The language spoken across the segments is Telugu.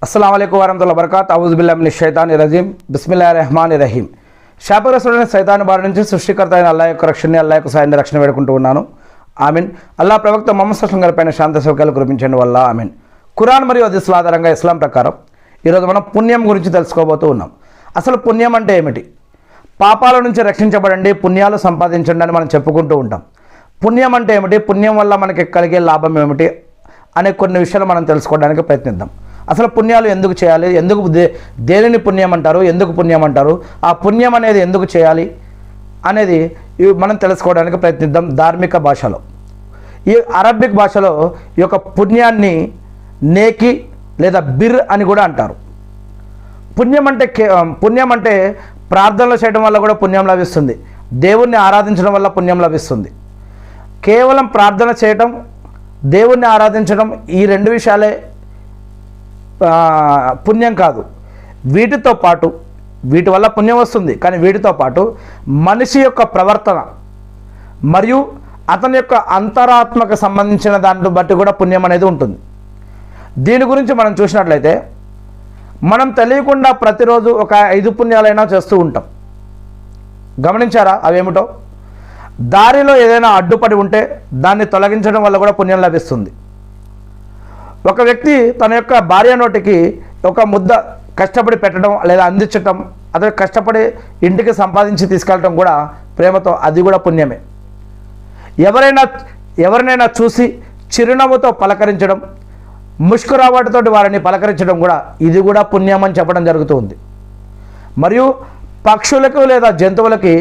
अस्सलाम वालेकुम वरहमतुल्लाहि वबरकातुहू औज़ु बिल्लाहि मिनश शैतानिर रजीम बिस्मिल्लाहिर रहमानिर రహీం శాపగ్రస్తుడైన సైతాను బారి నుంచి సృష్టికర్త అయిన అల్లాహ్ యొక్క రక్షణని అల్లాహ్ యొక్క సాయాన్ని రక్షణ వేడుకుంటూ ఉన్నాను. ఆమీన్. అల్లాహ్ ప్రవక్త ముహమ్మద్ సల్లల్లాహు అలైహి వసల్లం గారిపైన శాంతి సౌఖ్యాలు కురిపించండి వల్ల ఆమీన్. ఖురాన్ మరియు హదీసుల ఆధారంగా ఇస్లాం ప్రకారం ఈరోజు మనం పుణ్యం గురించి తెలుసుకోబోతూ ఉన్నాం. అసలు పుణ్యం అంటే ఏమిటి? పాపాల నుంచి రక్షించబడండి, పుణ్యాలు సంపాదించండి అని మనం చెప్పుకుంటూ ఉంటాం. పుణ్యం అంటే ఏమిటి? పుణ్యం వల్ల మనకి కలిగే లాభం ఏమిటి అనే కొన్ని విషయాలు మనం తెలుసుకోవడానికి ప్రయత్నిద్దాం. అసలు పుణ్యాలు ఎందుకు చేయాలి, ఎందుకు దేనిని పుణ్యం అంటారు, ఎందుకు పుణ్యం అంటారు, ఆ పుణ్యం అనేది ఎందుకు చేయాలి అనేది మనం తెలుసుకోవడానికి ప్రయత్నిద్దాం. ధార్మిక భాషలో, ఈ అరబిక్ భాషలో ఈ యొక్క పుణ్యాన్ని నేకి లేదా బిర్ అని కూడా అంటారు. పుణ్యం అంటే ప్రార్థనలు చేయడం వల్ల కూడా పుణ్యం లభిస్తుంది, దేవుణ్ణి ఆరాధించడం వల్ల పుణ్యం లభిస్తుంది. కేవలం ప్రార్థన చేయటం, దేవుణ్ణి ఆరాధించడం, ఈ రెండు విషయాలే పుణ్యం కాదు. వీటితో పాటు, వీటి వల్ల పుణ్యం వస్తుంది, కానీ వీటితో పాటు మనిషి యొక్క ప్రవర్తన మరియు అతని యొక్క అంతరాత్మకు సంబంధించిన దాన్ని బట్టి కూడా పుణ్యం అనేది ఉంటుంది. దీని గురించి మనం చూసినట్లయితే మనం తెలియకుండా ప్రతిరోజు ఒక 5 పుణ్యాలైనా చేస్తూ ఉంటాం. గమనించారా? అవేమిటో? దారిలో ఏదైనా అడ్డుపడి ఉంటే దాన్ని తొలగించడం వల్ల కూడా పుణ్యం లభిస్తుంది. ఒక వ్యక్తి తన యొక్క భార్య నోటికి ఒక ముద్ద కష్టపడి పెట్టడం లేదా అందించటం, అదే కష్టపడి ఇంటికి సంపాదించి తీసుకెళ్ళటం కూడా ప్రేమతో, అది కూడా పుణ్యమే. ఎవరినైనా చూసి చిరునవ్వుతో పలకరించడం, ముష్కురావాటితోటి వారిని పలకరించడం కూడా, ఇది కూడా పుణ్యం అని చెప్పడం జరుగుతుంది. మరియు పక్షులకు లేదా జంతువులకి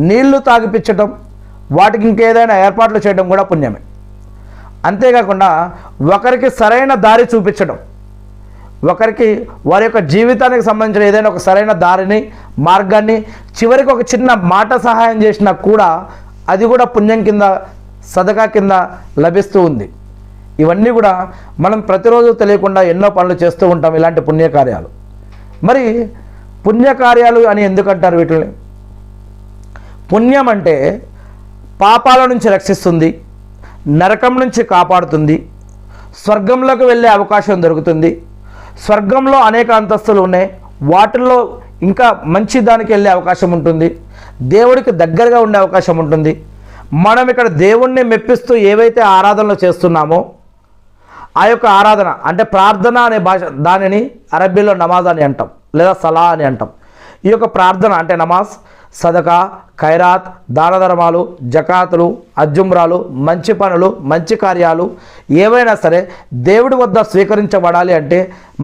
నీళ్లు తాగిపించడం, వాటికి ఇంకేదైనా ఏర్పాట్లు చేయడం కూడా పుణ్యమే. అంతేకాకుండా ఒకరికి సరైన దారి చూపించడం, ఒకరికి వారి యొక్క జీవితానికి సంబంధించిన ఏదైనా ఒక సరైన దారిని, మార్గాన్ని, చివరికి ఒక చిన్న మాట సహాయం చేసినా కూడా అది కూడా పుణ్యం కింద, సదకా కింద లభిస్తూ ఉంది. ఇవన్నీ కూడా మనం ప్రతిరోజు తెలియకుండా ఎన్నో పనులు చేస్తూ ఉంటాం, ఇలాంటి పుణ్యకార్యాలు. మరి పుణ్యకార్యాలు అని ఎందుకంటారు వీటిని? పుణ్యం అంటే పాపాల నుంచి రక్షిస్తుంది, నరకం నుంచి కాపాడుతుంది, స్వర్గంలోకి వెళ్ళే అవకాశం దొరుకుతుంది. స్వర్గంలో అనేక అంతస్తులు ఉన్నాయి, వాటిల్లో ఇంకా మంచి దానికి వెళ్ళే అవకాశం ఉంటుంది, దేవుడికి దగ్గరగా ఉండే అవకాశం ఉంటుంది. మనం ఇక్కడ దేవుణ్ణి మెప్పిస్తూ ఏవైతే ఆరాధనలు చేస్తున్నామో ఆ యొక్క ఆరాధన అంటే ప్రార్థన అనే భాష, దానిని అరబీలో నమాజ్ అని అంటాం లేదా సలా అని అంటాం. ఈ యొక్క ప్రార్థన అంటే నమాజ్, సదకా, ఖైరాత్, దాన ధర్మాలు, జకాతులు, అజ్జుమ్రాలు, మంచి పనులు, మంచి కార్యాలు ఏవైనా సరే దేవుడి వద్ద స్వీకరించబడాలి అంటే